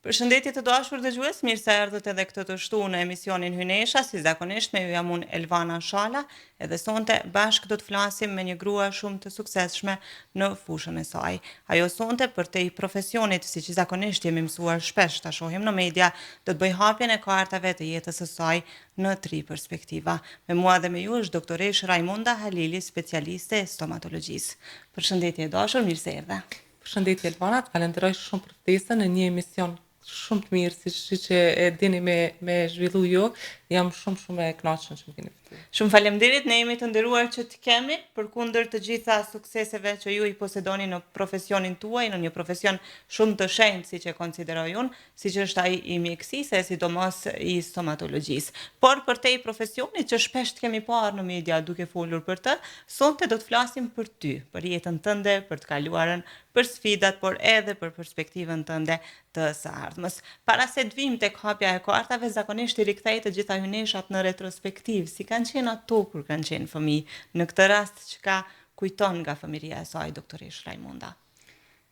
Përshëndetje të dashur dëgjues, mirë se erdhët edhe këtë të shtu në emisionin Hynesha, si zakonisht me ju jam unë Elvana Shala, edhe sonte bashkë do të flasim me një grua shumë të suksesshme në fushën e saj. Ajo sonte për te i profesionit, si që zakonisht jemi mësuar shpesh të shohim në media, do të bëj hapjen e kartave të jetës së saj në 3 perspektiva. Me mua dhe me ju është doktoresh Raimonda Halili, specialiste e stomatologjisë. Përshëndetje dashur, mirë se erdhe. Përshëndetje Elvana, falenderoj shumë për ftesën në një emision shumë të mirë, si që e dini me zhvillu ju, jam shumë e kënaqur që më keni ftuar. Shumë faleminderit, ne jemi të nderuar që të kemi, përkundër të gjitha sukseseve që ju i posedoni në profesionin tuaj, në një profesion shumë të shenjtë, siç e konsideroj unë, siç është ai i mjekësisë, e sidomos i stomatologjisë. Por për te i profesionit që shpesh të kemi parë në media duke folur për të, sonte do të flasim për ty, për jetën tënde, për të kaluarën, për sfidat, por edhe për perspektivën tënde të së ardhmës. Para se të vim tek hapja e kartave, zakonisht i rikthej të gjitha hyneshat në retrospektiv, si kanë qenë ato kur kanë qenë fëmijë, në këtë rast që ka kujton nga fëmiria e saj, doktoresh Raimonda.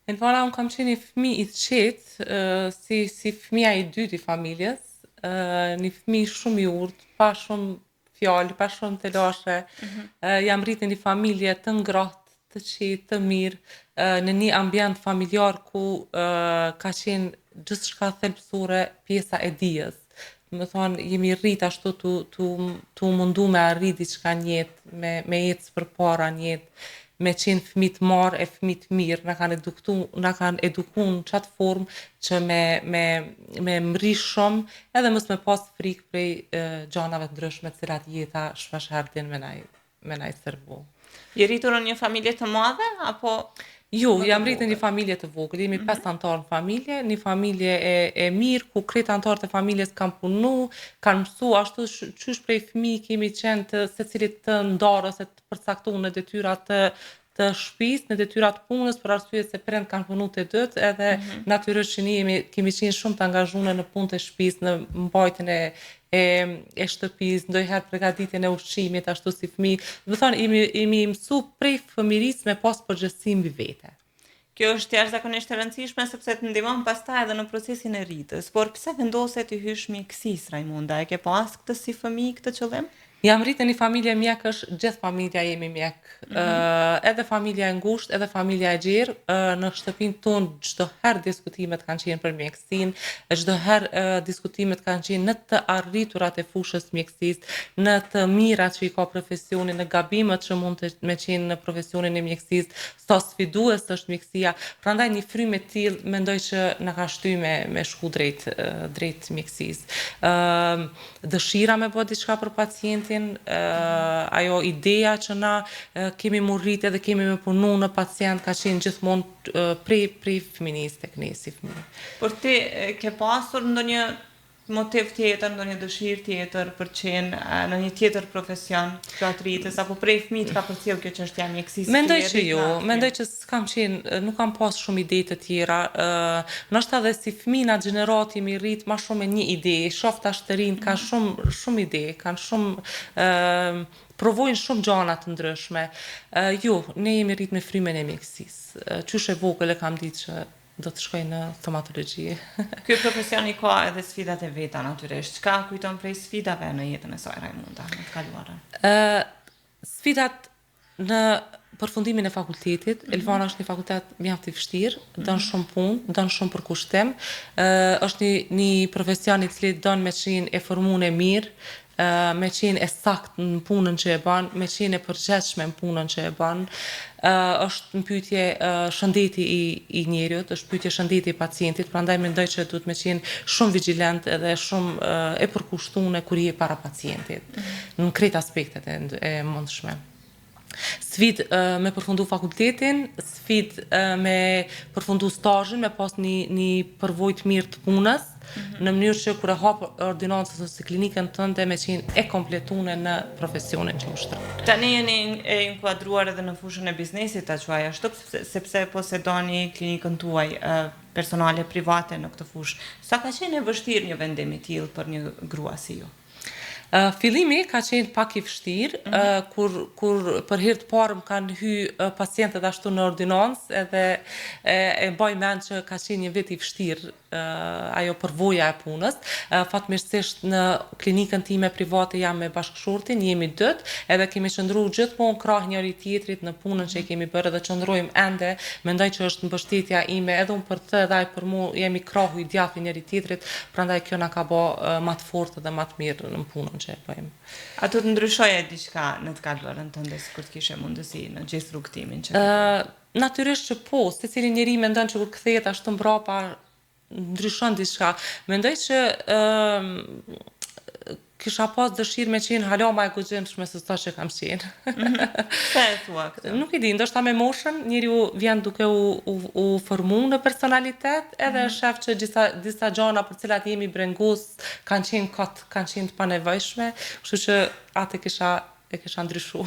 Elvana, unë kam qenë një fëmijë i qetë, si fëmija i dytë i familjes, një fëmijë shumë i urtë, pa shumë fjalë, pa shumë telashe. Jam rritur në një familje të ngrohtë, të qetë, të mirë, në një ambient familjar ku ka qenë gjithçka thelbësore pjesa e dijes. Më thonë, jemi rrit ashtu tu mundu me arrit diçka në jetë, me jetë përpara në jetë, me qenë fëmijë të marrë e fëmijë të mirë, na kanë edukuar në çat formë që me mri shumë, edhe mos me pas frikë prej gjanave të ndryshme të cilat jeta shpesh herë din me na i servu. Je rritur në një familje të madhe apo Jo, jam rritur në një familje të vogël, jemi 5 antarë në familje, një familje e mirë, ku krejt antarët e familjes kanë punu, kanë mësu, ashtu qysh prej fëmijë kemi qenë të secilit të ndarë ose të përcaktuar në detyrat të shtëpisë, në detyrat punës, për arsye se prindë kanë punu të dytë, edhe natyrisht që ne kemi qenë shumë të angazhuar në punët e shtëpisë, në mbajtjen e shtëpisë, ndonjëherë përgatitjen e ushqimit ashtu si fëmijë. Do të thonë jemi mësu prej fëmirisë me pas përgjegjësi mbi vete. Kjo është jashtëzakonisht e rëndësishme sepse të ndihmon pastaj edhe në procesin e rritjes. Por pse vendose të hysh mjekësisë, Raimonda? E ke pas këtë si fëmijë këtë qëllim? Jam rritur në një familje mjekësh, gjithë familja jemi mjek. Edhe familja e ngushtë, edhe familja e gjerë, në shtëpinë tonë çdo herë diskutimet kanë qenë për mjekësinë, çdo herë diskutimet kanë qenë në të arriturat e fushës mjekësisë, në të mirat që i ka profesioni, në gabimet që mund të me qenë në profesionin e mjekësisë, sa sfidues është mjekësia. Prandaj një frymë e tillë mendoj që na ka shtyr me shku drejt mjekësisë. Dëshira me bë diçka për pacientin, ajo ideja që na kemi murrit edhe kemi me punu në pacient ka qenë gjithmonë prej fëminisë tek ne si fëmijë. Por ti ke pasur ndonjë motiv tjetër, ndonjë dëshirë tjetër për qenë në një tjetër profesion gjatë rritjes, apo prej fëmijët ka përcjell kjo çështja e mjekësisë? Mendoj që jo, mendoj që s'kam qenë, nuk kam pas shumë ide të tjera. Ndoshta edhe si fëmijë na gjenerat jemi rrit më shumë me një ide. Shoh tash të rinj ka shumë ide, kanë shumë provojnë shumë gjëra të ndryshme. Jo, ne jemi rrit me frymën e mjekësisë. Qysh e vogël e kam ditë që do të shkoj në stomatologji. Ky profesion i ka edhe sfidat e veta natyrisht. Çka kujton prej sfidave në jetën e saj Raimonda në të kaluarën? Sfidat në përfundimin e fakultetit, Elvana është një fakultet mjaft i vështirë, don shumë punë, don shumë përkushtim, është një profesion i cili don me qenë e formuar e mirë, me qenë e saktë në punën që e bën, me qenë e përgjithshme në punën që e bën. Është në pyetje shëndeti i njeriut, është pyetje shëndeti i pacientit, prandaj mendoj që duhet me qenë shumë vigjilent edhe shumë e përkushtuar kur je para pacientit, në krejt aspektet e mundshme. Sfid me përfundu fakultetin, sfid me përfundu stazhin, me pas një përvojë të mirë të punës, në mënyrë që kur e hap ordinancën ose klinikën tënde me qenë e kompletuar në profesionin që ushtron. Tani jeni e inkuadruar edhe në fushën e biznesit, ta quaj ashtu, sepse posedoni klinikën tuaj personale private në këtë fushë. Sa ka qenë e vështirë një vendim i tillë për një grua si ju? Fillimi ka qenë pak i vështirë, kur për herë të parë më kanë pacientët ashtu në ordinancë edhe e mbaj mend që ka qenë një vit i vështirë ajo përvoja e punës. Fatmirësisht në klinikën time private jam me bashkëshortin, jemi dytë, edhe kemi qëndruar gjithmonë krah njëri tjetrit në punën që kemi bërë dhe qëndrojmë ende. Mendoj që është mbështetja ime edhe unë për të edhe ai për mua jemi krahu i djathtë njëri tjetrit, prandaj kjo na ka bë më të fortë dhe më të mirë në punën që e bëjmë. A të ndryshoje diçka në të kaluarën tënde sikur të kishe mundësi në gjithë rrugtimin që natyrisht që po, secili njeri mendon që kur kthehet ashtu mbrapa ndryshon diçka. Mendoj që kisha pas dëshirë me qenë hala ma e guximshme se sa që kam qenë. Pse e thua këtë? Nuk i di, ndoshta me moshën, njeriu vjen duke u formu në personalitet, edhe shef që disa gjana për cilat jemi brengus kanë qenë të panevojshme, kështu që atë e kisha ndryshu.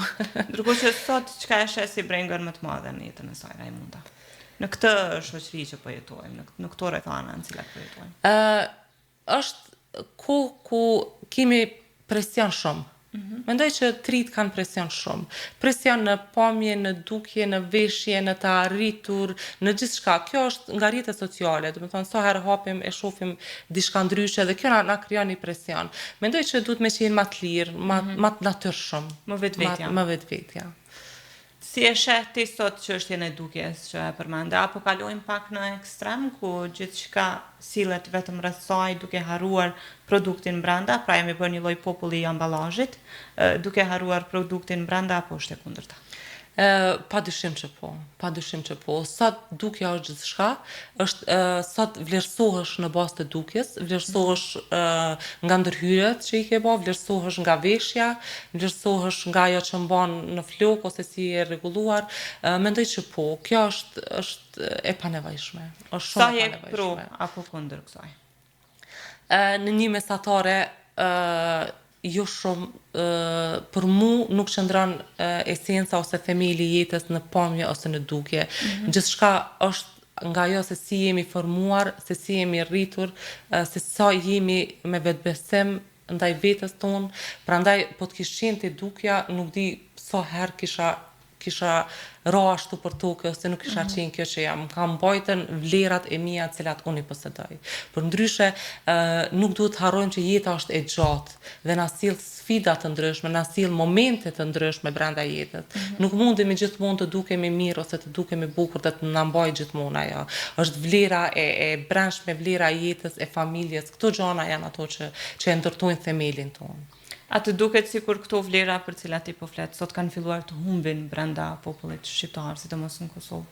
Ndërkohë që sot çka e sheh si brengër më të madhe në jetën e saj, Rajmunda? Në këtë shoqëri që po jetojmë, në këto rrethana në cilat po jetojmë. Është kohë ku kemi presion shumë. Mendoj që trit kanë presion shumë. Presion në pamje, në dukje, në veshje, në të arritur, në gjithçka. Kjo është nga rrjetet sociale, do të thonë sa herë hapim e shohim diçka ndryshe dhe kjo na krijon një presion. Mendoj që duhet me qenë më të lirë, më të natyrshëm, Më vetvetja. Më vetvetja. Si e sheh ti sot çështjen e dukjes që e përmende, apo kalojmë pak në ekstrem ku gjithçka sillet vetëm rreth saj duke harruar produktin brenda, pra jemi bërë një lloj populli i amballazhit, duke harruar produktin brenda apo është e kundërta? Padyshim që po. Sot dukja është gjithçka, sot vlerësohesh në bazë të dukjes, vlerësohesh nga ndërhyrjet që i ke bë, vlerësohesh nga veshja, vlerësohesh nga ajo që mban në flok ose si e rregulluar. Mendoj që po, kjo është e panevojshme. Është shumë e panevojshme. Sa je pro apo kundër kësaj? Në një mesatare jo shumë, për mu nuk qëndron esenca ose themeli i jetës në pamje ose në dukje. Gjithçka është nga ajo se si jemi formuar, se si jemi rritur, se sa jemi me vetbesim ndaj vetes tonë. Prandaj po të kish qenë te dukja, nuk di sa herë kisha ra ashtu për tokë, ose nuk kisha qenë kjo që jam. Kam mbajtën vlerat e mia të cilat unë i posedoj. Për ndryshe, nuk duhet të harrojmë që jeta është e gjatë dhe na sill sfida të ndryshme, na sill momente të ndryshme brenda jetës. Nuk mundemi gjithmonë të dukemi mirë ose të dukemi bukur dhe të na mbajë gjithmonë ajo. Është vlera e brendshme, vlera e jetës, e familjes. Këto gjëra janë ato që e ndërtojnë themelin tonë. A të duket sikur këto vlera për cilat ti po flet sot kanë filluar të humbin brenda popullit shqiptar, sidomos në Kosovë?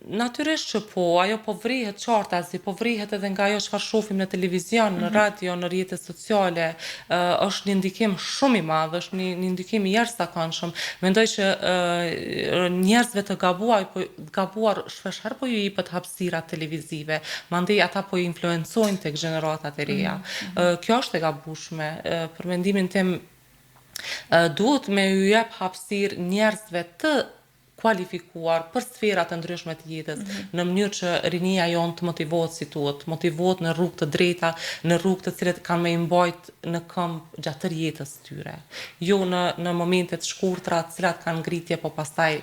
Natyrisht që po, ajo po vrihet qartazi, po vrihet edhe nga ajo çfarë shohim në televizion, në radio, në rrjetet sociale. Është një ndikim shumë i madh, është një ndikim i jashtëzakonshëm. Mendoj që njerëzve të gabuar shpeshherë po ju jepet hapësira televizive, mandej ata po influencojnë tek gjeneratat e reja. Kjo është e gabueshme. Për mendimin tim duhet me ju jep hapësirë njerëzve të kualifikuar për sfera të ndryshme të jetës, në mënyrë që rinia jonë të motivohet si duhet, motivohet në rrugë të drejta, në rrugë të cilat kanë me i mbajt në këmbë gjatë tërë jetës tyre. Jo në momente të shkurtra, të cilat kanë ngritje, po pastaj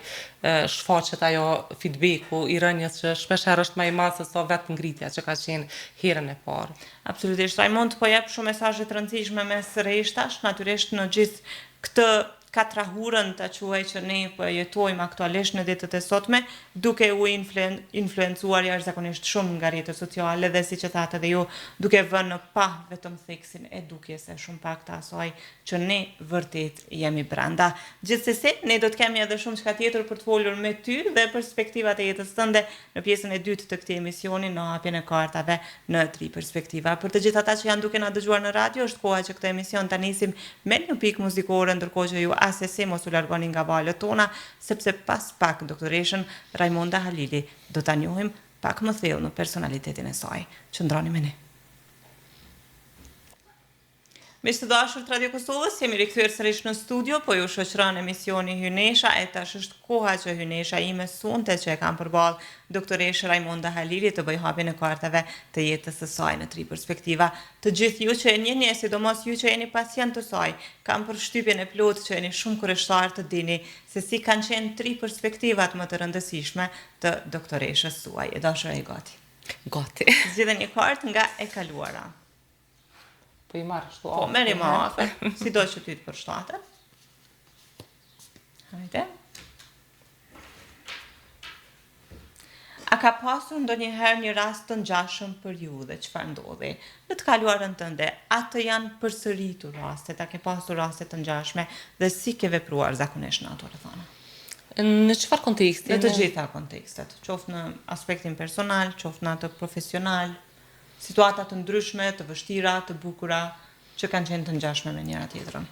shfaqet ajo feedbacku i rënjes që shpesh herë është më i madh se sa vetë ngritja që ka qenë herën e parë. Absolutisht. Rajmond po jep shumë mesazhe të rëndësishme mes rreshtash, natyrisht në gjithë këtë katrahurën të quaj që ne po jetojmë aktualisht në ditët e sotme, duke u influencuar jashtëzakonisht shumë nga rrjetet sociale dhe siç e thatë edhe ju, duke vënë në pa vetëm theksin e dukjes e shumë pak të asaj që ne vërtet jemi brenda. Gjithsesi, ne do të kemi edhe shumë çka tjetër për të folur me ty dhe perspektivat e jetës tënde në pjesën e dytë të këtij emisioni, në hapjen e kartave në 3 perspektiva. Për të gjithë ata që janë duke na dëgjuar në radio, është koha që këtë emision ta nisim me një pikë muzikore, ndërkohë që ju asesi mos u largoni nga valët tona, sepse pas pak doktoreshën Rajmonda Halili do ta njohim pak më thellë në personalitetin e saj. Qëndroni me ne. Miq të dashur të Radio Kosovës, jemi rikthyer sërish në studio, po ju shoqëron emisioni Hynesha, e tash është koha që Hynesha ime sunte që e kam përballë doktoresh Raimonda Halili të bëj hapjen e kartave të jetës së saj në 3 perspektiva. Të gjithë ju që e njihni, sidomos ju që jeni pacient të saj, kam përshtypjen e plotë që jeni shumë kurioztar të dini se si kanë qenë 3 perspektivat më të rëndësishme të doktoreshës suaj. E dashur e gati. Gati. Zgjidhe një kartë nga e kaluara. Po i marrë shtu Po, meri më afer, si do që ty të përshtate. Hajde. A ka pasur ndonjëherë një rast të ngjashëm për ju dhe çfarë ndodhi? Në të kaluarën tënde, atë janë përsëritur rastet, a ke pasur raste të ngjashme dhe si ke vepruar zakonisht në ato rrethana? Në çfarë konteksti? Në të gjitha kontekstet, qoftë në aspektin personal, qoftë në atë profesional, situata të ndryshme, të vështira, të bukura, që kanë qenë të ngjashme me njëra tjetrën.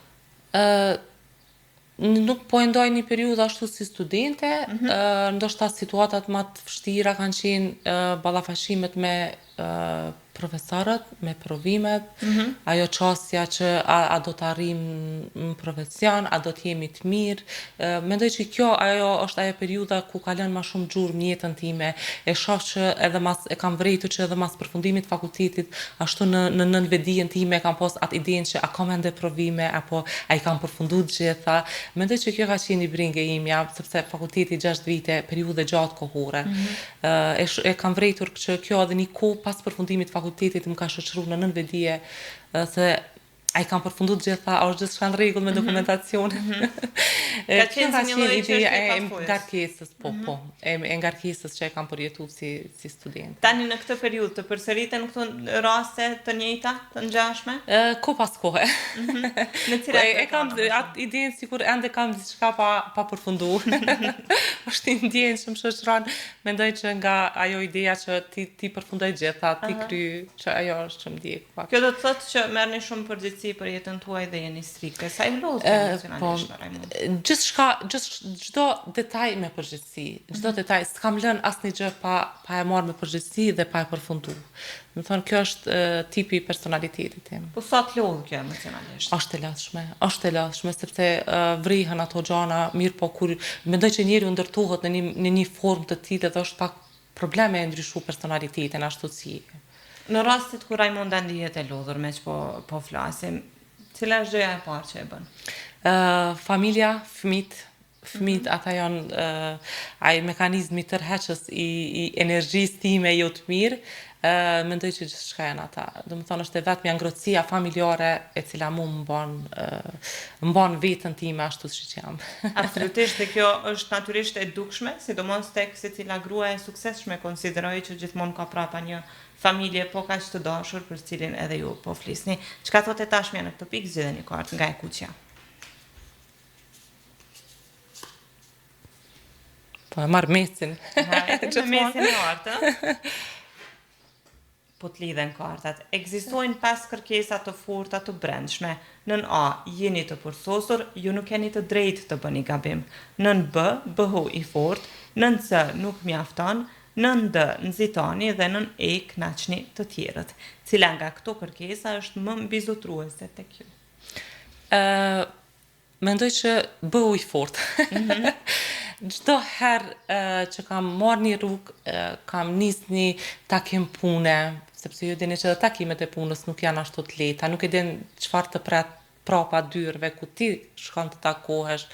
Nuk po e ndoj një periudhë ashtu si studente, ndoshta situatat më të vështira kanë qenë ballafashimet me profesorët, me provimet, ajo çësia që a do të arrim në profesion, a do të jemi të mirë. Mendoj që kjo është ajo periudha ku ka lënë më shumë gjurmë jetën time. E shoh që edhe mas e kam vërejtur që edhe mas përfundimit të fakultetit, ashtu në nënvedijen time kam pas atë idenë që a kam ende provime apo ai kam përfunduar të gjitha. Mendoj që kjo ka qenë një bringë imja, sepse fakulteti 6 vite, periudhë gjatë kohore. E kam vërejtur që kjo edhe një kohë pas përfundimit të fakultetit më ka shoqëruar në nënvedije se ai kam përfunduar të gjitha, është gjithçka në rregull me dokumentacionin. Ka qenë si një lloj çështje e ngarkesës, po, e ngarkesës që e kam përjetuar si student. Tani në këtë periudhë të përsëriten këto raste të njëjta, të ngjashme? Ko pas kohë. Në cilat e kam atë idenë sikur ende kam diçka pa përfunduar. Është një ndjenjë që më shoqëron, mendoj që nga ajo ideja që ti përfundoj gjitha, ti kry, që ajo është që më ndjek. Kjo do të thotë që merrni shumë përgjegjësi për jetën tuaj dhe jeni strikte. Sa i lodhët emocionalisht, Raimond? Çdo detaj me përgjegjësi, çdo detaj, s'kam lënë asnjë gjë pa e marrë me përgjegjësi dhe pa e përfunduar. Më thonë, kjo është tipi i personalitetit tim. Po sa të lodhë kjo emocionalisht? Është e lodhshme, sepse vrihen ato gjana, mirë po kur mendoj që njeriu ndërtohet në një formë të tillë dhe është pak probleme e ndryshu personalitetin ashtu si. Në rastet kur Raimonda ndihet e lodhur me që po flasim, cila është gjëja e parë që e bën? Familja, fëmijët ata janë ai mekanizmi tërheqës i energjisë time jo të mirë. Mendoj që gjithçka janë ata. Do të thonë është e vetmja ngrohtësia familjare e cila mu më bën veten time ashtu siç jam. Absolutisht, dhe kjo është natyrisht e dukshme, sidomos tek secila grua e suksesshme, konsideroj që gjithmonë ka prapa një familje po kaq të dashur për cilin edhe ju po flisni. Çka thotë tashmja në këtë pikë, zgjidhe një kartë nga e kuqja. Po e marr mesin. Hajde, mesin e artë. Po të lidhen kartat. Ekzistojnë 5 kërkesa të forta të brendshme. Nën A, jeni të përsosur, ju nuk keni të drejtë të bëni gabim. Nën B, bëhu i fort. Nën C, nuk mjafton. Nën D, nxitoni dhe nën E, kënaqni të tjerët. Cila nga këto kërkesa është më mbizotruese tek ju? Mendoj që bëhu i fort. Çdo herë që kam marrë një rrugë, kam nis një takim pune, sepse ju dini që edhe takimet e punës nuk janë ashtu të lehta, nuk e din çfarë të pret prapa dyrëve ku ti shkon të takohesh.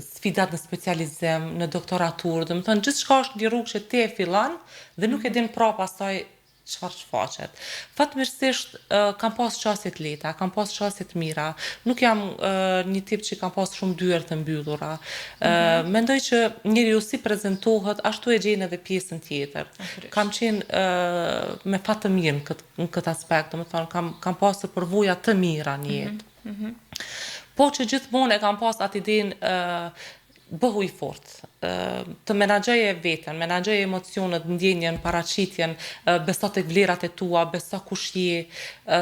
Sfidat në specializim, në doktoraturë, do të thonë gjithçka është një rrugë që ti e fillon dhe nuk e din prapa asaj çfarë shfaqet. Fatmirësisht kam pas çësje të lehta, kam pas çësje të mira. Nuk jam një tip që kam pas shumë dyert të mbyllura. Mendoj që njeriu si prezantohet, ashtu e gjen edhe pjesën tjetër. Kam qenë me fat të mirë në këtë aspekt, domethënë kam pasur përvoja të mira në jetë. Po që gjithmonë e kam pas atë idenë bëhu i fort, të menaxhoje veten, menaxhoje emocionet, ndjenjen, paraqitjen, beso tek vlerat e tua, beso kush je,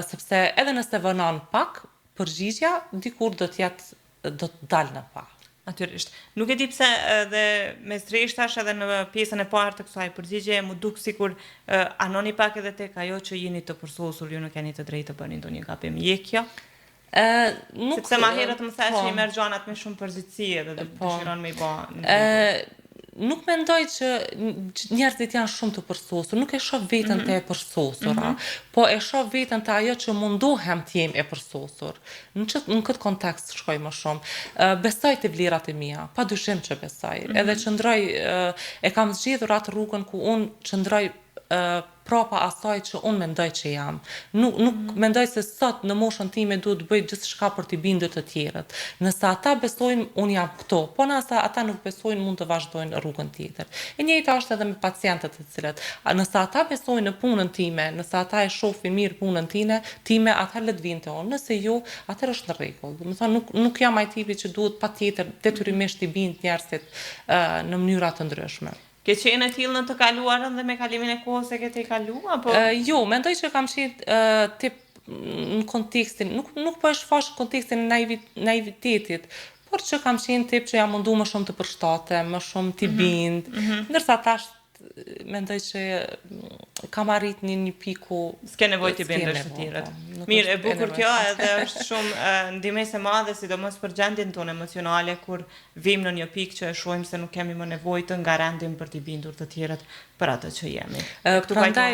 sepse edhe nëse vënon pak, përgjigjja dikur do të dalë në pa. Natyrisht. Nuk e di pse edhe mesrisht tash edhe në pjesën e parë të kësaj përgjigje mu duk sikur anoni pak edhe tek ajo që jeni të përsosur, ju nuk keni të drejtë të bëni ndonjë gabim. Je kjo? Sepse ma herët më thash që i merr gjanat me shumë përgjithësi edhe dëshiron me i bë. Nuk mendoj që njerëzit janë shumë të përsosur, nuk e shoh veten të e përsosura, po e shoh veten të ajo që mundohem të jem e përsosur. Në këtë kontekst shkoj më shumë. Besoj të vlerat e mia, padyshim që besoj. Edhe qëndroj, e kam zgjedhur atë rrugën ku unë qëndroj prapa asaj që unë mendoj që jam. Nuk mendoj se sot në moshën time duhet të bëj gjithçka për t'i bindur të tjerët. Nëse ata besojnë, unë jam këto, po nëse ata nuk besojnë, mund të vazhdojnë rrugën tjetër. E njëjta është edhe me pacientët të cilët. Nëse ata besojnë në punën time, nëse ata e shohin mirë punën time, atëherë le të vinë te unë. Nëse jo, atëherë është në rregull. Do të thonë nuk jam ai tipi që duhet patjetër detyrimisht i bind njerëzit në mënyra të ndryshme. Ke qenë e tillë në të kaluarën dhe me kalimin e kohës e ke të kaluar apo? Jo, mendoj që kam qenë tip në kontekstin, nuk po e shfash kontekstin e naivitetit, por që kam qenë tip që jam mundu më shumë të përshtatem, më shumë t'i bind, ndërsa tash mendoj që kam arrit një piku s'ke nevojë t'i bindesh të tjerët. Mirë, e bukur kjo edhe është shumë ndihmëse madhe, sidomos për gjendjen tonë emocionale kur vim në një pikë që e shohim se nuk kemi më nevojë të ngarendim për t'i bindur të tjerët për atë që jemi. Prandaj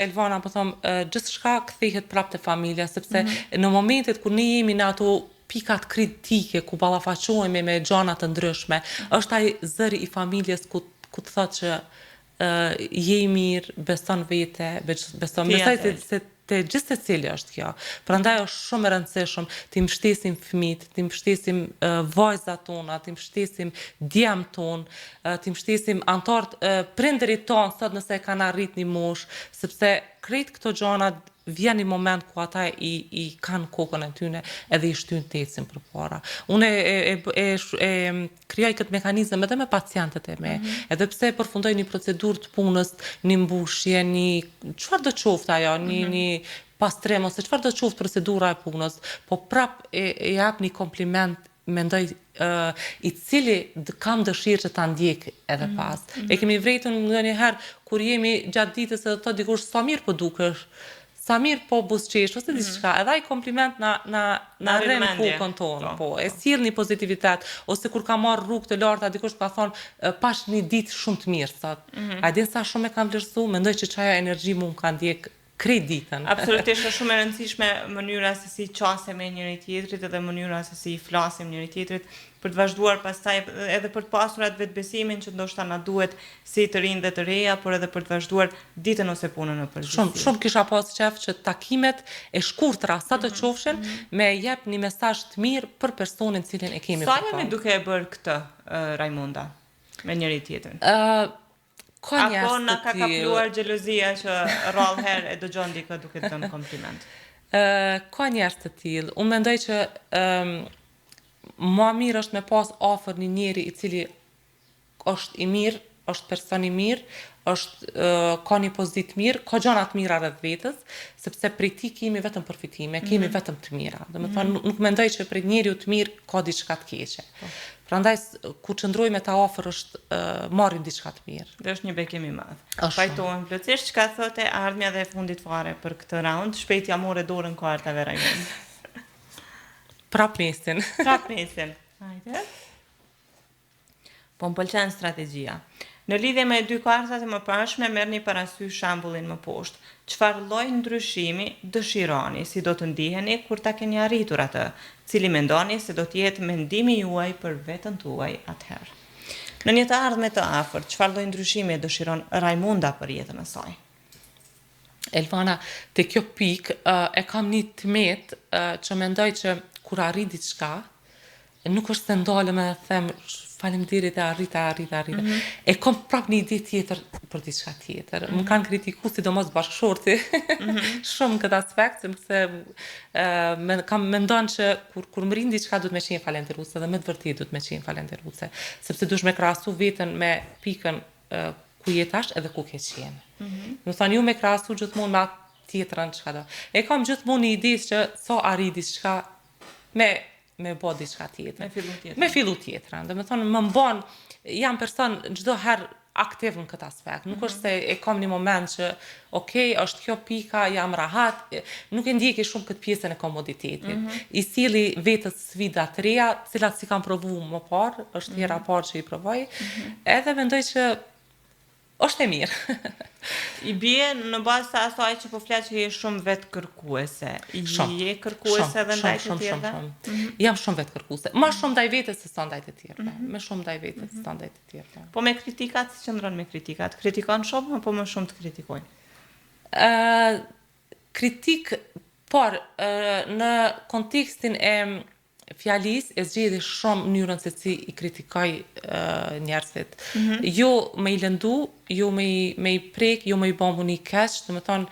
Elvana po them, gjithçka kthehet prapë te familja, sepse në momentet kur ne jemi në ato pikat kritike ku ballafaqohemi me gjëra të ndryshme, është ai zëri i familjes ku të thotë që je i mirë, beson vete, besoj se te gjithë secili është kjo. Prandaj është shumë e rëndësishëm të mbështesim fëmijët, të mbështesim vajzat tona, të mbështesim djemt ton, të mbështesim anëtarët prindërit ton sot nëse kanë arrit një moshë, sepse krejt këto gjëra vjen një moment ku ata i kanë kokën e tyne edhe i shtyjnë të ecin përpara. Unë e krijoj këtë mekanizëm edhe me pacientët e me, edhe pse përfundoj një procedurë të punës, një mbushje, një çfarë do qoftë ajo, një pastrim ose çfarë do qoftë procedura e punës, po prap e jap një kompliment mendoj i cili kam dëshirë që ta ndjek edhe pas. E kemi vretur ndonjëherë kur jemi gjatë ditës edhe të dikush sa mirë po dukesh, sa mirë po buzëqesh ose diçka, edhe ai kompliment na rren kokën tonë, po, e sjell një pozitivitet, ose kur ka marrë rrugë të larta dikush ka thonë pash një ditë shumë të mirë sot. A din sa shumë e kam vlerësuar, mendoj që çaja energji mu ka ndjek krejt ditën. Absolutisht, është shumë e rëndësishme mënyra se si qasem me njëri tjetrit edhe mënyra se si flasim njëri tjetrit për të vazhduar pastaj edhe për të pasur atë vetbesimin që ndoshta na duhet si të rinj dhe të reja, por edhe për të vazhduar ditën ose punën në përgjithësi. Shumë kisha pas qef që takimet e shkurtra sa të qofshin me jep një mesazh të mirë për personin cilin e kemi. Sa jemi duke e bërë këtë, Rajmunda, me njëri tjetrin? Apo na ka kapluar xhelozia që rrallë herë e dëgjon dikë duke të dhënë kompliment? Ka njerëz të tillë. Unë mendoj që më mirë është me pas afër një njeri i cili është i mirë, është person i mirë, ka një pozitë mirë, ka gjëra të mira rreth vetes, sepse prej tij kemi vetëm përfitime, kemi vetëm të mira. Domethënë nuk mendoj që prej njeriu të mirë ka diçka të keqe. Prandaj ku qëndroj me ta afër është marrim diçka të mirë. Dhe është një bekim i madh. Pajtohem plotësisht çka thotë ardhmja dhe e fundit fare për këtë raund. Shpejt ja morë dorën kartave Rajmund. Prap mesin. Hajde. Po më pëlqen strategjia. Në lidhje me dy kartat e mëparshme merrni parasysh shembullin më poshtë. Çfarë lloj ndryshimi dëshironi, si do të ndiheni kur ta keni arritur atë, cili mendoni se do të jetë mendimi juaj për veten tuaj atëherë. Në një të ardhme të afërt, çfarë lloj ndryshimi dëshiron Rajmunda për jetën e saj? Elvana, te kjo pikë e kam një tmet që mendoj që kur arrit diçka, nuk është se ndalem e them faleminderit e arrita. E kam prap një ide tjetër për diçka tjetër. Më kanë kritikuar sidomos bashkëshorti shumë këtë aspekt, sepse mendon që kur më rin diçka duhet më qenë falendëruese dhe me të vërtetë duhet më qenë falendëruese, sepse duhesh me krahasu veten me pikën ku je tash edhe ku ke qenë. Do thani ju me krahasu gjithmonë me atë tjetrën çka do. E kam gjithmonë një ide që sa arrit diçka me me bë diçka tjetër. Me fillu tjetër. Me fillu tjetër. Do të thonë më mban jam person çdo herë aktiv në këtë aspekt. Nuk është se e kam një moment që është kjo pika, jam rahat, nuk e ndjeki shumë këtë pjesën e komoditetit. I silli vetës sfida të reja, cilat si kam provu më parë, është hera parë që i provoj, edhe mendoj që është e mirë. I bie në bazë të asaj që po flet që je shumë vetë kërkuese. Je kërkuese edhe ndaj të tjerëve? Jam shumë vetë kërkuese. Ma shumë ndaj vetës se sa ndaj të tjerëve. Me shumë ndaj vetës se sa ndaj të tjerëve. Po me kritikat, si qëndron me kritikat? Kritikon shumë, apo më shumë të kritikojnë? Kritik, por në kontekstin e fjalis e zgjidhi shumë mënyrën se si i kritikoj njerëzit. Jo me i lëndu, jo me i prek, jo me i bombu një keq, do të thonë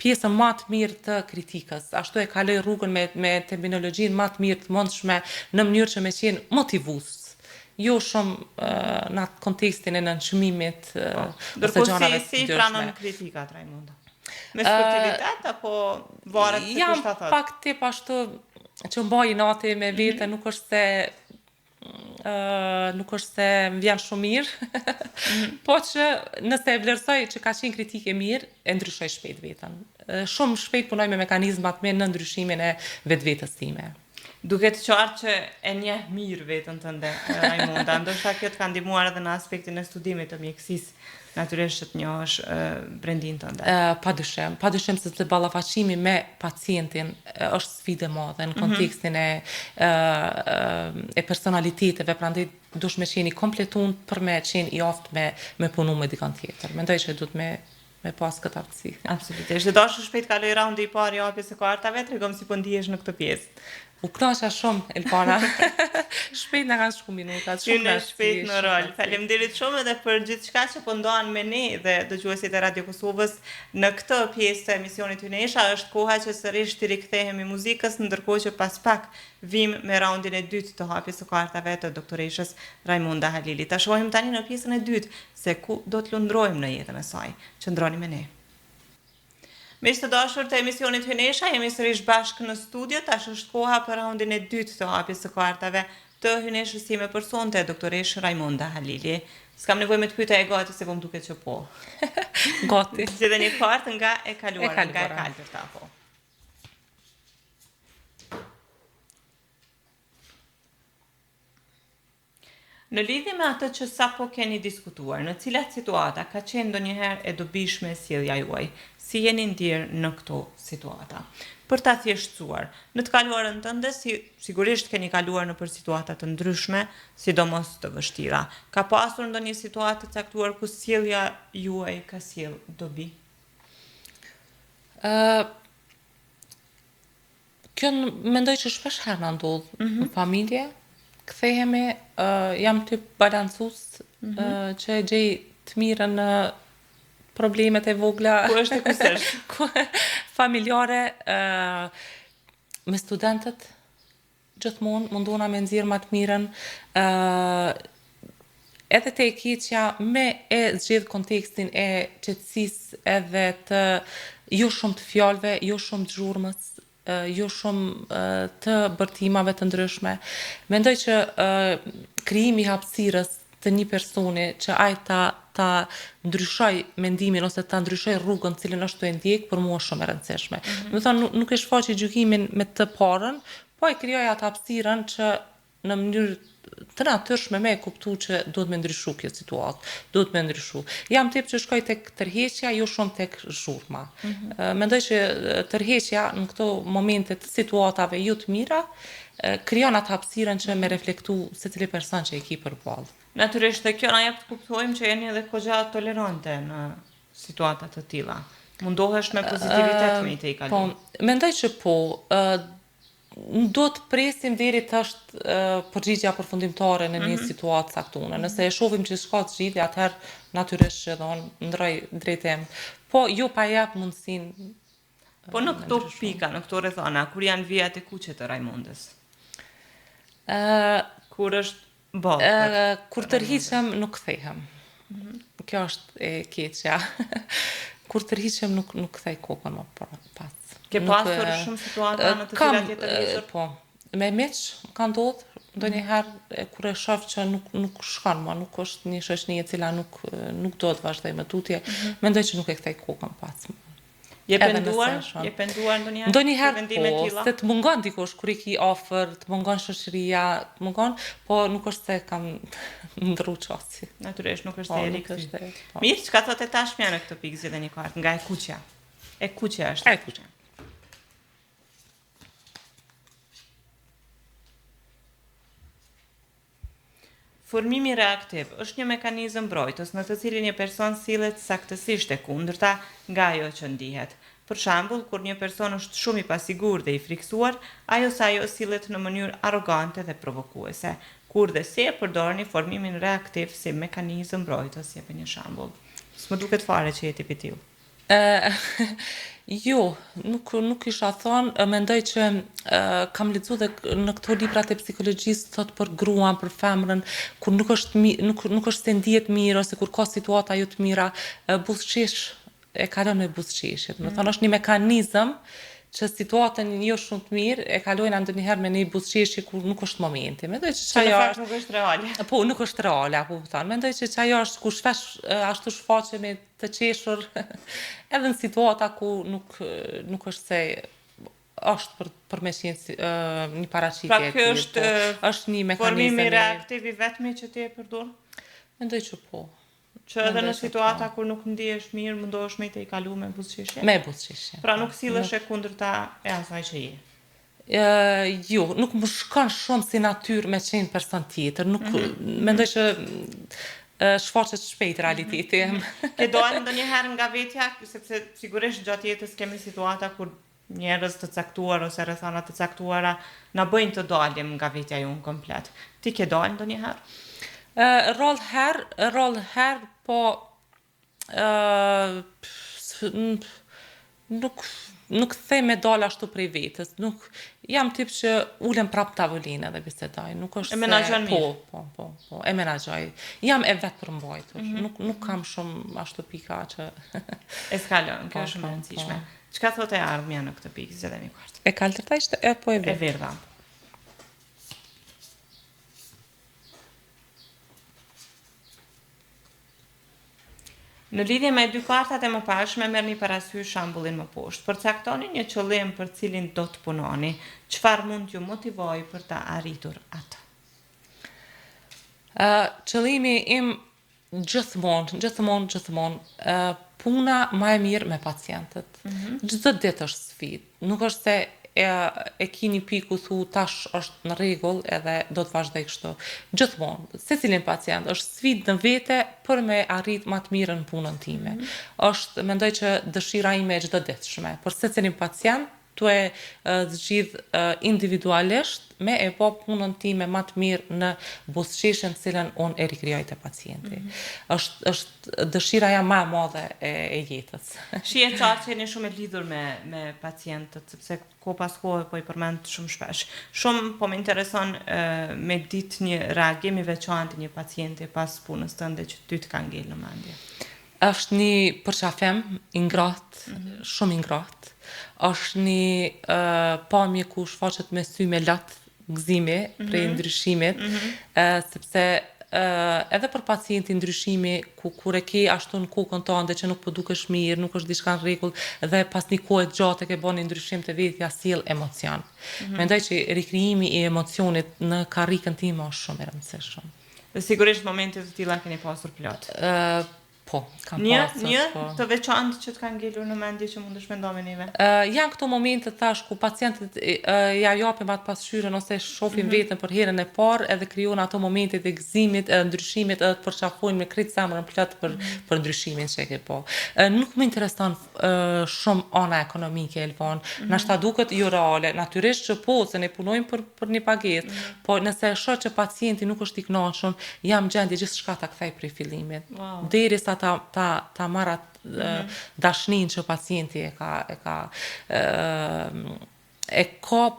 pjesën më të mirë të kritikës. Ashtu e kaloj rrugën me terminologjinë më të mirë të mundshme në mënyrë që me qenë motivues. Jo shumë në atë kontekstin e nënçmimit ose gjanave të si pranon kritikat, Rajmonda? Me sportivitet apo varet se kush ta thot? Jam pak tip ashtu që mbaj nati me vete, nuk është se më vjen shumë mirë, po që nëse e vlerësoj që ka qenë kritike mirë, e ndryshoj shpejt vetën. Shumë shpejt punoj me mekanizmat me në ndryshimin e vetës time. Duket qartë që e njeh mirë vetën tënde, Rajmonda, ndoshta kjo të ka ndihmuar edhe në aspektin e studimit të mjekësisë, natyrisht që të njohësh brendin tënde. Padyshim se të ballafaqimi me pacientin është sfidë e madhe në kontekstin e personaliteteve, prandaj dush me qenë i kompletun për me qenë i aftë me punu me dikon tjetër. Mendoj që duhet me pas këtë aftësi. Absolutisht. Dhe dashur shpejt kaloj raundi i parë i hapjes së kartave, tregom si po ndihesh në këtë pjesë. U knaqja shumë, Elpana. Shpejt na kanë shku minutat, shumë knaqësi. Shpejt në rol. Faleminderit shumë edhe për gjithçka që po ndohen me ne dhe dëgjuesit e Radio Kosovës në këtë pjesë të emisionit Hynesha. Është koha që sërish të rikthehemi muzikës, ndërkohë që pas pak vim me raundin e dytë të hapjes së kartave të doktoreshës Rajmonda Halili. Ta shohim tani në pjesën e dytë se ku do të lundrojmë në jetën e saj. Qëndroni me ne. Miq të dashur të emisionit Hynesha, jemi sërish bashkë në studio, tash është koha për raundin e dytë të hapjes së kartave të Hyneshës time personte, doktoreshë Rajmonda Halili. S'kam nevojë me të pyeta e gati se po më duket që po. Gati. Zgjedhë një kartë nga e kaluara, nga e kaltërta po. Në lidhje me atë që sapo keni diskutuar, në cilat situata ka qenë ndonjëherë e dobishme sjellja juaj? Si jeni ndjerë në këto situata? Për ta thjeshtësuar, në të kaluarën tënde, sigurisht keni kaluar në për situata të ndryshme, sidomos të vështira. Ka pasur ndonjë situatë të caktuar ku sjellja juaj ka sjell dobi? Kjo mendoj që shpesh herë na ndodh në familje. Kthehemi, jam tip balancues që e gjej të mirën në problemet e vogla. Ku është e kusësh? Familjare, me studentët, gjithmonë munduna me nxjerr më të mirën, edhe te e keqja me e zgjedh kontekstin e qetësisë edhe të jo shumë të fjalëve, jo shumë të zhurmës, jo shumë të bërtimave të ndryshme. Mendoj që krijimi i hapësirës të një personi që ai ta ndryshoj mendimin ose ta ndryshoj rrugën cilën është të ndjek, për mua është shumë e rëndësishme. Do të thonë nuk e shfaqi gjykimin me të parën, po e krijoj atë hapësirën që në mënyrë të natyrshme me e kuptu që duhet me ndryshu kjo situatë, duhet me ndryshu. Jam tip që shkoj tek tërheqja, jo shumë tek zhurma. Mendoj që tërheqja në këto momente të situatave jo të mira, krijon atë hapësirën që me reflektu secili person që e ki përballë. Natyrisht kjo na jep të kuptojmë që jeni edhe goxha tolerante në situata të tilla. Mundohesh me pozitivitet me i te i kalu. Po, mendoj që po. Do të presim deri të është përgjigja përfundimtare në një situatë caktune. Nëse e shohim që s'ka zgjidhje, atëherë natyrisht që do ndroj drejtem. Po jo pa jap mundësinë. Po në këto pika, në këto rrethana, kur janë vijat e kuqe të Rajmondës? Kur është bollë? Kur tërhiqem nuk kthehem. Kjo është e keqja. Kur tërhiqem nuk kthej kokën më pas. Ke pasur shumë situata në të cilat jetë të njësër? Po. me miq ka ndodhur ndonjëherë kur e shoh që nuk shkon më, nuk është një shoqëni e cila nuk do të vazhdoj më tutje, mendoj që nuk e kthej kokën pas. Je penduar ndonjëherë? Ndonjëherë po, se të mungon dikush kur I ki ofër, të mungon shoqëria, të mungon, po nuk është se kam ndrru çasti. Natyrisht nuk është e rikthyer. Mirë, çka thotë tashmja në këtë pikë zgjedhë një kartë nga e kuqja. E kuqja është. E kuqja. Formimi reaktiv është një mekanizëm mbrojtës në të cilin një person sillet saktësisht e kundërta nga ajo që ndihet. Për shembull, kur një person është shumë I pasigurt dhe I friksuar, ajo sa ajo sillet në mënyrë arrogante dhe provokuese. Kur dhe si e përdorni formimin reaktiv si mekanizëm mbrojtës, jep një shembull. S'më duket fare që je tipi tillë. Jo, nuk isha thonë, mendoj që kam lexuar dhe në këto librat e psikologjisë thot për gruan, për femrën, kur nuk është se ndihet mirë ose kur ka situata jo të mira, buzëqesh e kalon me buzëqeshje. Do të thonë është një mekanizëm që situatën jo shumë të mirë e kalojnë ndonjëherë me një buzëqeshje kur nuk është momenti. Mendoj që ajo nuk është reale. Po, nuk është reale, apo thon. Mendoj që ajo është kur shpesh ashtu shfaqe me të qeshur edhe në situata ku nuk është se është për me qenë një paraqitje. Pra kjo është një mekanizëm. Formimi reaktiv I vetmi që ti e përdor? Mendoj që po. Që edhe në situata kur nuk ndihesh mirë, mundohesh me të I kalu me buzëqeshje? Me buzëqeshje. Pra nuk sillesh e kundërta e asaj që je. Jo, nuk më shkon shumë si natyrë me qenë person tjetër. Nuk mendoj që shfaqet shpejt realiteti. Ke dalë ndonjëherë nga vetja, sepse sigurisht gjatë jetës kemi situata kur njerëz të caktuar ose rrethana të caktuara na bëjnë të dalim nga vetja jonë komplet. Ti ke dalë ndonjëherë? Roll her, po nuk thej me dalë ashtu prej vetës. Nuk jam tip që ulem prap tavolinë dhe bisedoj. Nuk është e menaxhon mirë. Po, e menaxhoj. Jam e vetë përmbajtur. Nuk kam shumë ashtu pika që eskalon, kjo është shumë e rëndësishme. Çka thotë e ardhmja në këtë pikë, zgjedhni kartë? E kaltërta ishte po e verdha. E verdha. Në lidhje me dy kartat e mëparshme, merrni parasysh shembullin më poshtë. Përcaktoni një qëllim për cilin do të punoni. Çfarë mund t'ju motivojë për ta arritur atë? Qëllimi im gjithmonë puna më e mirë me pacientët. Çdo ditë është sfidë. Nuk është se e kini piku thu tash është në rregull edhe do të vazhdoj kështu. Gjithmonë, secilin pacient është sfidë në vete për me arrit më të mirën në punën time. Mendoj që dëshira ime e çdoditshme për secilin pacient tu e zgjidh individualisht me e po punën time më të mirë në buzëqeshjen cilën unë e rikrijoj te pacienti. Është dëshira jam më e madhe e jetës. Shihet qartë që jeni shumë e lidhur me pacientët, sepse ko pas kohë po I përmend shumë shpesh. Shumë po më intereson me ditë një reagim I veçantë një pacienti pas punës tënde që ty të ka ngel në mendje. Është një përqafim I ngratë, shumë I ngratë. Është një pamje ku shfaqet me sy me latë gëzimi prej ndryshimit, sepse edhe për pacientin ndryshimi kur e ke ashtu në kokën tënde që nuk po dukesh mirë, nuk është diçka në rregull dhe pas një kohe të gjatë ke bën një ndryshim të vetja sjell emocion. Mendoj që rikrijimi I emocionit në karrikën time është shumë I rëndësishëm. Dhe sigurisht momente të tilla keni pasur plot. Po, kam pasur. Një të veçantë që të ka ngelur në mendje që mundesh me ndomi neve? Janë këto momente thash ku pacientët ja japim atë pasqyrën ose shohin veten për herën e parë edhe krijojnë ato momente të gëzimit, ndryshimit, edhe të përqafojnë me krejt zemrën plot për ndryshimin që ke po. Nuk më intereson shumë ana ekonomike Elvan. Na shta duket jo reale. Natyrisht që po se ne punojmë për një pagesë, po nëse e shoh që pacienti nuk është I kënaqur, jam gjendje gjithçka ta kthej prej fillimit. Derisa ta marrat dashnin që pacienti e ka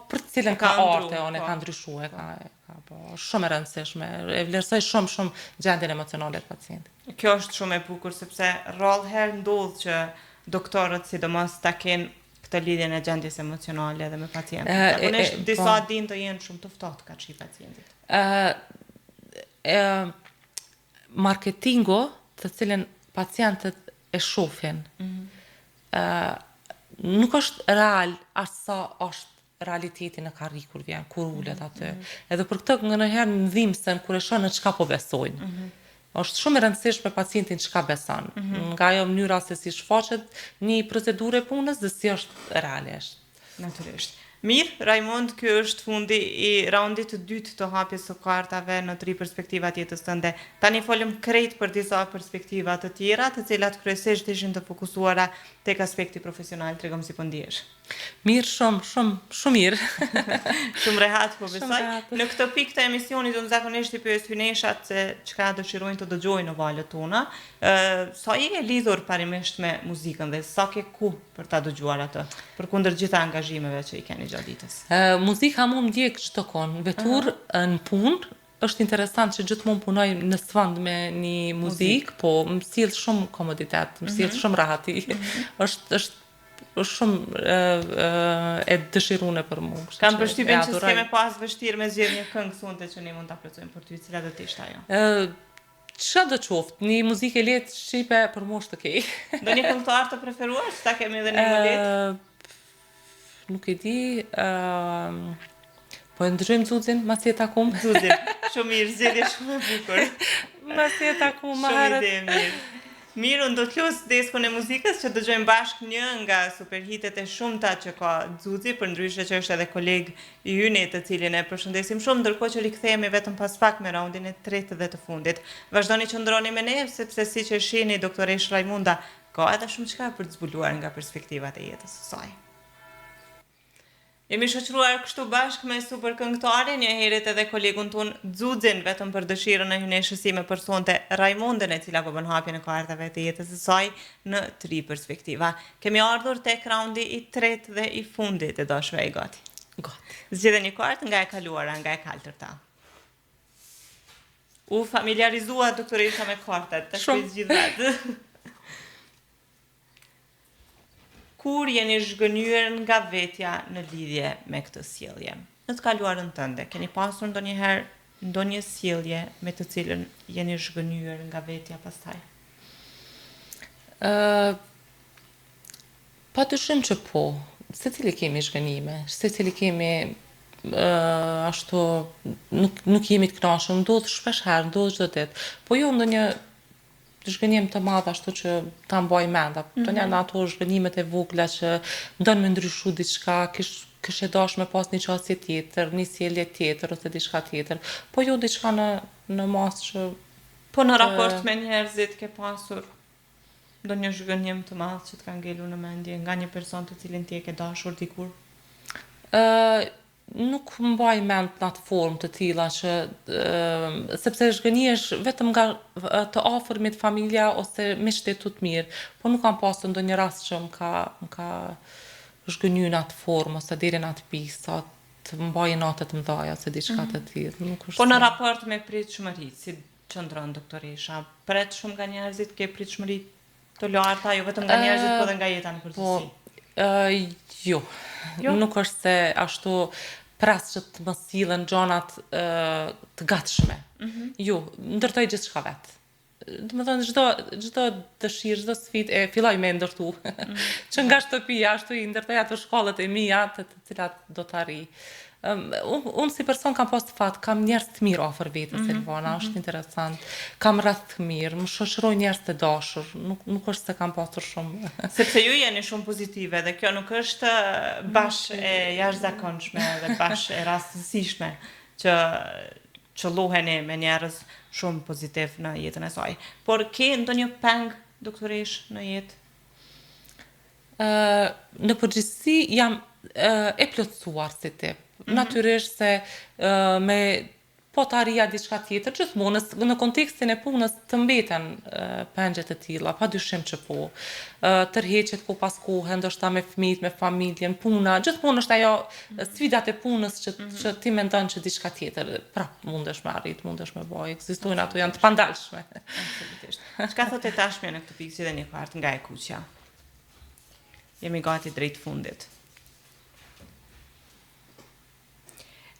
për cilën ka arte, e ka ndryshuar, po shumë e rëndësishme. E vlerësoj shumë gjendjen emocionale të pacientit. Kjo është shumë e bukur sepse rrallëherë ndodh që doktorët sidomos ta kenë këtë lidhjen e gjendjes emocionale dhe me pacientin. Zakonisht disa din të jenë shumë të ftohtë ka çi pacientit. Marketingu të cilën pacientët e shohin, nuk është real as sa është realiteti në karri kur vjen, kur ulet aty. Edhe për këtë njëherë në dhimbsen kur e shohin në çka po besojnë. Është shumë e rëndësishme pacientin çka beson. Nga ajo mënyra se si shfaqet një procedurë e punës dhe si është realisht. Natyrisht. Mirë, Raimond, ky është fundi i raundit të dytë të hapjes së kartave në 3 perspektiva të jetës tënde. Tani folëm krejt për disa perspektiva të tjera, të cilat kryesisht ishin të fokusuara tek aspekti profesional. Tregom si po ndihesh. Mirë, shumë mirë. Shumë rehat po besoj. Në këtë pikë të emisionit unë zakonisht i pyes hyneshat se çka dëshirojnë të dëgjojnë në valët tona. Sa i ke lidhur parimisht me muzikën dhe sa ke ku për ta dëgjuar atë, përkundër gjitha angazhimeve që i keni gjatë ditës? Muzika mu ndjek çdo kohë, vetur në punë. Është interesant që gjithmonë punoj në sfond me një muzikë, po më sjell shumë komoditet, më sjell shumë rahati. Është shumë e dëshirune për mu. Kam përshtypjen që s'keme pas vështirë me zgjedhje një këngë sonte që ne mund ta plotësojmë për ty, cila do të ishte ajo? Ç'a do qoftë, një muzikë e lehtë shqipe për moshë të kej. Ndonjë këngëtar të preferuar, që ta kemi edhe ne më lehtë? Nuk e di, po e ndryshojmë Zuzin, mas jetë akum. Zuzin, shumë mirë, zgjedhje shumë e bukur. Mas jetë akum, Shumë ide mirë. Mirë, unë do të los deskun e muzikës që dëgjojmë bashkë një nga superhitet e shumta që ka Zuzi, përndryshe që është edhe koleg i yni të cilin e përshëndesim shumë, ndërkohë që rikthehemi vetëm pas pak me raundin e tretë dhe të fundit. Vazhdoni që ndroni me ne, sepse si që shihni doktoresh Raimunda, ka edhe shumë çka për të zbuluar nga perspektivat e jetës së saj. Jemi shoqëruar kështu bashkë me super këngëtare, një herët edhe kolegun ton Zuzin, vetëm për dëshirën e hyneshës sime për sonte Raimondën, e cila po bën hapjen e kartave të jetës së saj në 3 perspektiva. Kemi ardhur tek raundi i tretë dhe i fundit, e dashura i gati. Gati. Zgjedhë një kartë nga e kaluara, nga e kaltërta. U familiarizua doktoresha me kartat, tash i zgjidhet. Kur jeni zhgënyer nga vetja në lidhje me këtë sjellje? Në të kaluarën tënde, keni pasur ndonjë sjellje me të cilën jeni zhgënyer nga vetja pastaj? Patyshim që po. Secili kemi zhgënime, secili kemi ashtu nuk jemi të kënaqur, ndodh shpesh herë, ndodh çdo ditë. Po jo ndonjë zhgënjim të madh ashtu që ta mbaj mend. Këto janë ato zhgënjimet e vogla që ndon me ndryshu diçka, kish e dash me pas një çështje tjetër, një sjellje tjetër ose diçka tjetër. Po jo diçka në mas që po në raport me njerëzit ke pasur ndonjë zhgënjim të madh që të ka ngelur në mendje nga një person të cilin ti e ke dashur dikur? Nuk mbaj mend në atë formë të tilla që sepse zhgënjesh vetëm nga të afërmit, familja ose miqtë tu të mirë, po nuk kam pasur ndonjë rast që më ka zhgënyer në atë formë ose deri në atë pikë sa të mbajë natë të mëdha ose diçka të tillë. Nuk është. Po në raport me pritshmëri, si qëndron doktoresha? Pret shumë nga njerëzit, ke pritshmëri të larta, jo vetëm nga njerëzit, po edhe nga jeta në përgjithësi? Jo. Nuk është se ashtu pres që të më sillen gjanat të gatshme. Jo, ndërtoj gjithçka vet. Domethënë çdo dëshirë, çdo sfidë e filloj me ndërtu. Që nga shtëpia ashtu i ndërtoj ato shkollat e mia të cilat do të arrij. Unë si person kam pas të fat, kam njerëz të mirë afër vetes, Elvana, është interesant. Kam rreth të mirë, më shoqëroj njerëz të dashur, nuk është se kam pasur shumë. Sepse ju jeni shumë pozitive dhe kjo nuk është bash e jashtëzakonshme dhe bash e rastësishme që qëlloheni me njerëz shumë pozitiv në jetën e saj. Por ke ndonjë peng doktoresh në jetë? Në përgjithësi jam e plotësuar si tip. Natyrisht se me po të arria diçka tjetër, gjithmonë në kontekstin e punës të mbeten pengjet e tilla, padyshim që po. Tërheqjet ku pas kohë, ndoshta me fëmijët, me familjen, puna, gjithmonë është ajo sfidat e punës që ti mendon që diçka tjetër, prap mundesh me arrit, mundesh me bëj, ekzistojnë ato, janë të pandalshme. Absolutisht. Çka thotë tashmë në këtë pikë dhe një kartë nga e kuqja? jemi gati drejt fundit.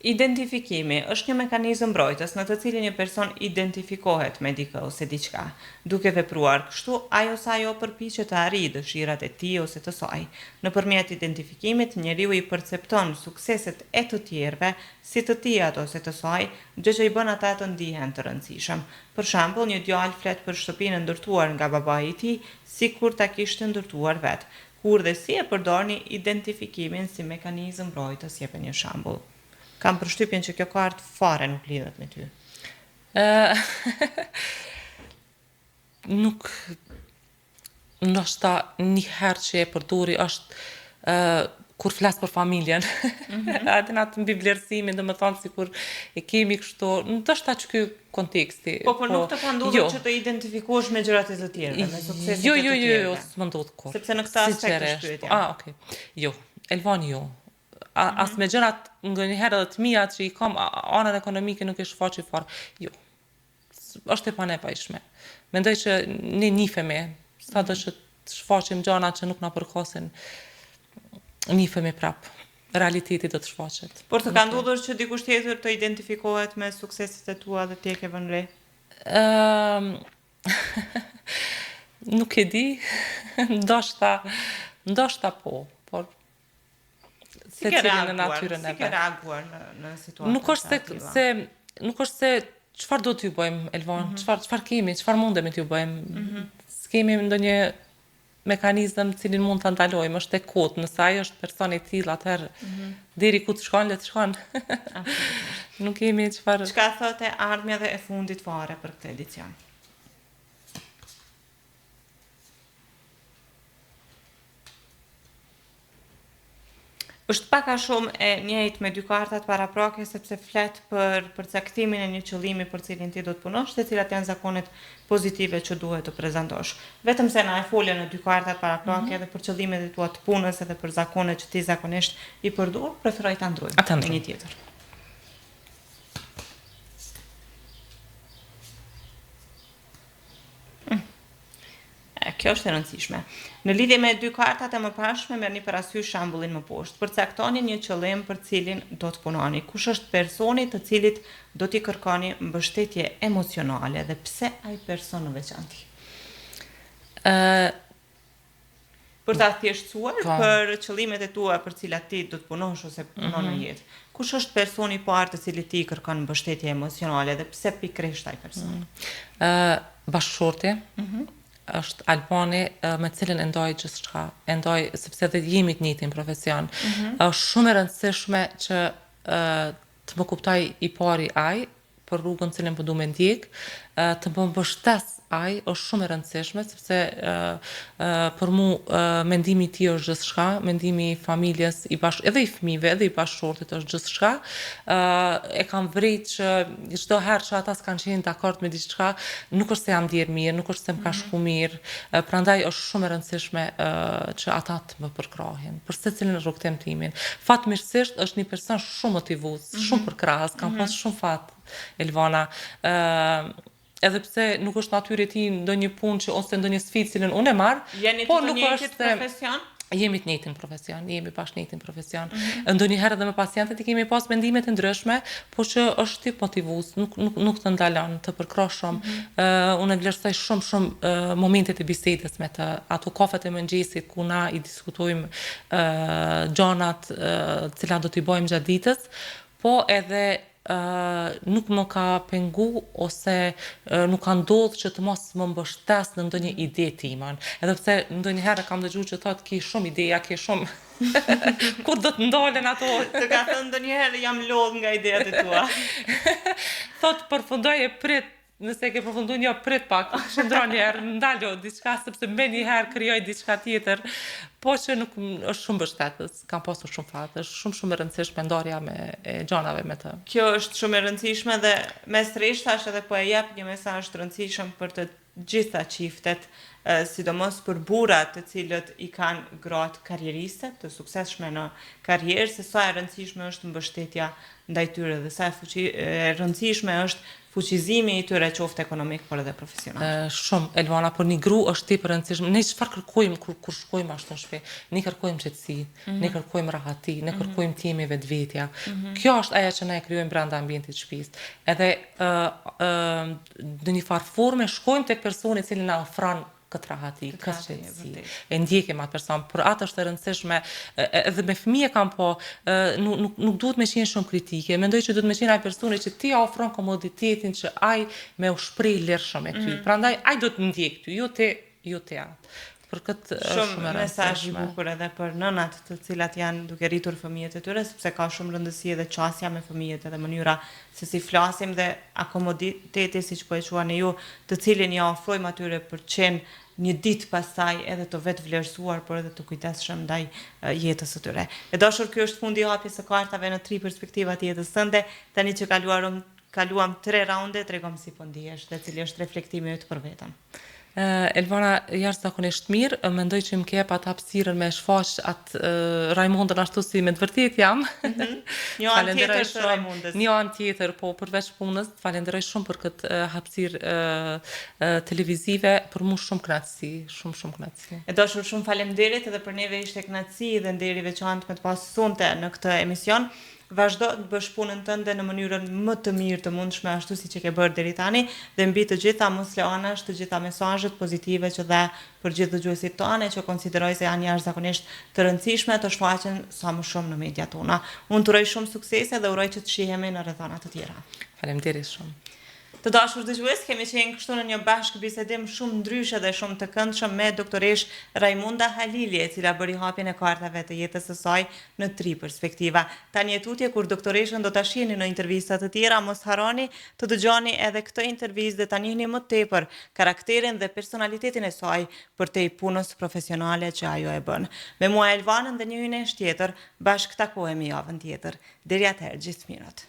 Identifikimi është një mekanizëm mbrojtës në të cilin një person identifikohet me dikë ose diçka. Duke vepruar kështu, ai ose ajo përpiqet të arrijë dëshirat e tij ose të saj. Nëpërmjet identifikimit, njeriu i percepton sukseset e të tjerëve si të tijat ose të saj, gjë që i bën ata të ndihen të rëndësishëm. Për shembull, një djalë flet për shtëpinë ndërtuar nga babai i tij, sikur ta kishte ndërtuar vet. Kur dhe si e përdorni identifikimin si mekanizëm mbrojtës, jepet një shembull. Kam përshtypjen që kjo kartë fare nuk lidhet me ty. Nuk, ndoshta një herë që e përdori është kur flas për familjen. Atë natë mbi vlerësimin, domethënë sikur e kemi kështu, ndoshta që ky konteksti. Po nuk të ka ndodhur që të identifikohesh me gjërat e të tjerëve, me sukseset e të tjerëve. Jo, s'më ndodh kur. Sepse në këtë aspekt është pyetja. Okay. Jo, Elvani jo. As me gjërat ndonjëherë edhe të mia që i kam anën ekonomike nuk e shfaqi fare. Jo. Është e panevojshme. Mendoj që ne nifemi, sado që të shfaqim gjëra që nuk na përkosin, nifemi prap. Realiteti do të shfaqet. Por të ka ndodhur që dikush tjetër të identifikohet me sukseset e tua dhe ti e ke vënë re? Nuk e di. Ndoshta po, por Si ke reaguar në situatën? Nuk është se çfarë do t'ju bëjmë, Elvan, çfarë kemi, çfarë mundemi t'ju bëjmë. S'kemi ndonjë mekanizëm cilin mund ta ndalojmë, është e kot, nëse ai është person i tillë, atëherë deri ku të shkon, le të shkon. Nuk kemi çfarë. Çka thotë ardhmja dhe e fundit fare për këtë edicion? Është pak a shumë e njëjtë me dy kartat paraprake sepse flet për përcaktimin e një qëllimi për cilin ti do të punosh, dhe cilat janë zakonet pozitive që duhet të prezantosh. Vetëm se na e folën në dy kartat paraprake edhe për qëllimet e tua të punës edhe për zakonet që ti zakonisht i përdor, preferoj ta ndroj me një tjetër. Kjo është e rëndësishme. Në lidhje me dy kartat e mëparshme, merrni parasysh shembullin më poshtë. Përcaktoni një qëllim për cilin do të punoni. Kush është personi të cilit do t'i kërkoni mbështetje emocionale dhe pse ai person në veçantë? Për ta thjeshtësuar për qëllimet e tua për cilat ti do të punosh ose punon në jetë. Kush është personi i parë të cilit ti kërkon mbështetje emocionale dhe pse pikërisht ai person? Bashkëshorti. Është Albani me cilën e ndoj gjithçka, e ndoj sepse dhe jemi të njëjtin profesion. Është shumë e rëndësishme që të më kuptoj i pari ai për rrugën cilën po du me ndjek, të më mbështes ai është shumë e rëndësishme sepse për mu mendimi i tij është gjithçka, mendimi i familjes, edhe i fëmijëve, edhe i bashkëshortit është gjithçka. E kam vërejt që çdo herë që ata s'kan qenë dakord me diçka, nuk është se jam ndier mirë, nuk është se më ka shku mirë, prandaj është shumë e rëndësishme që ata të më përkrahin për secilin rrugtim timin. Fatmirësisht është një person shumë motivues, shumë përkrahas, kam pas shumë fat, Elvana. Edhe pse nuk është natyrë e tij ndonjë punë që ose ndonjë sfidë cilën unë e marr, po nuk është profesion. Jemi të njëjtin profesion, jemi bashkë njëjtin profesion. Ndonjëherë edhe me pacientët i kemi pas mendime të ndryshme, por që është tip motivues, nuk të ndalon të përkrosh shumë. Unë vlerësoj shumë momentet e bisedës me të, ato kafet e mëngjesit ku na i diskutojmë gjanat cilat do t'i bëjmë gjatë ditës, po edhe nuk më ka pengu ose nuk ka ndodhur që të mos më mbështes në ndonjë ide timën. Edhe pse ndonjëherë kam dëgjuar që thotë ke shumë ideja, ke shumë kur do të ndalen ato. Të ka thënë ndonjëherë jam lodh nga ideat e tua. Thotë përfundoj e prit. Nëse ke përfunduar një prit pak, shndron një herë, ndalo diçka sepse më një herë krijoj diçka tjetër, po që nuk është shumë mbështetës, kam pasur shumë fat, është shumë e rëndësishme ndarja me gjanave me të. Kjo është shumë e rëndësishme dhe mes rresht thash edhe po e jap një mesazh të rëndësishëm për të gjitha çiftet sidomos për burrat të cilët i kanë gratë karrieriste të suksesshme në karrierë, se sa e rëndësishme është mbështetja ndaj tyre dhe sa e rëndësishme është fuqizimi i tyre qoftë ekonomik, por edhe profesional. Shumë, Elvana, por një gru është tepër rëndësishme. Ne çfarë kërkojmë kur shkojmë ashtu në shtëpi? Ne kërkojmë qetësi, ne kërkojmë rahati, ne kërkojmë të jemi vetvetja. Kjo është ajo që ne e krijojmë brenda ambientit të shtëpisë. Edhe në një farë forme shkojmë tek personi i cili na ofron këtë rahati, këtë qetësi. E ndjekim atë person, por atë është e rëndësishme, edhe me fëmijë kam nuk duhet me qenë shumë kritike. Mendoj që duhet me qenë ai personi që ti ofron komoditetin që ai me u shpreh lirshëm me ty. Prandaj ai do të ndjek ty, jo te atë. Për këtë shumë mesazh i bukur edhe për nënat të cilat janë duke rritur fëmijët e tyre, sepse ka shumë rëndësi edhe qasja me fëmijët edhe mënyra se si flasim dhe akomoditeti, siç po e quani ju, të cilin ja ofrojmë atyre për të qenë një ditë pastaj edhe të vetë vlerësuar, por edhe të kujdesshëm ndaj jetës së tyre. E dashur, ky është fundi i hapjes së kartave në 3 perspektiva të jetës tënde. Tani që kaluam 3 raunde, tregom si po ndihesh dhe cili është reflektimi yt për veten. Elvana, jashtëzakonisht mirë, mendoj që më kep atë hapësirën me shfaq atë Raimondën ashtu si me të vërtet jam. Një anë tjetër të Raimondës. Një anë tjetër, po përveç punës, falenderoj shumë për këtë hapësirë televizive, për mu shumë kënaqësi, shumë kënaqësi. E dashur, shumë faleminderit, edhe për neve ishte kënaqësi dhe nder i veçantë me të pasur sonte në këtë emision. Vazhdo të bësh punën tënde në mënyrën më të mirë të mundshme, ashtu siç e ke bërë deri tani, dhe mbi të gjitha mos leonash të gjitha mesazhet pozitive që dhe për gjithë dëgjuesit tonë që konsideroj se janë jashtëzakonisht të rëndësishme të shfaqen sa më shumë në mediat tona. Unë të uroj shumë suksese dhe uroj që të shihemi në rrethana të tjera. Faleminderit shumë. Të dashur dëgjues, kemi qenë kështu në një bashkëbisedim shumë ndryshe dhe shumë të këndshëm me doktoresh Raimonda Halili, e cila bëri hapjen e kartave të jetës së saj në 3 perspektiva. Tani e tutje kur doktoreshën do ta shihni në intervista të tjera, mos harroni të dëgjoni edhe këtë intervistë dhe ta njihni më tepër karakterin dhe personalitetin e saj për te punës profesionale që ajo e bën. Me mua Elvanën dhe një hyjnesh tjetër, bashkë takohemi javën tjetër. Deri atëherë, gjithë mirët.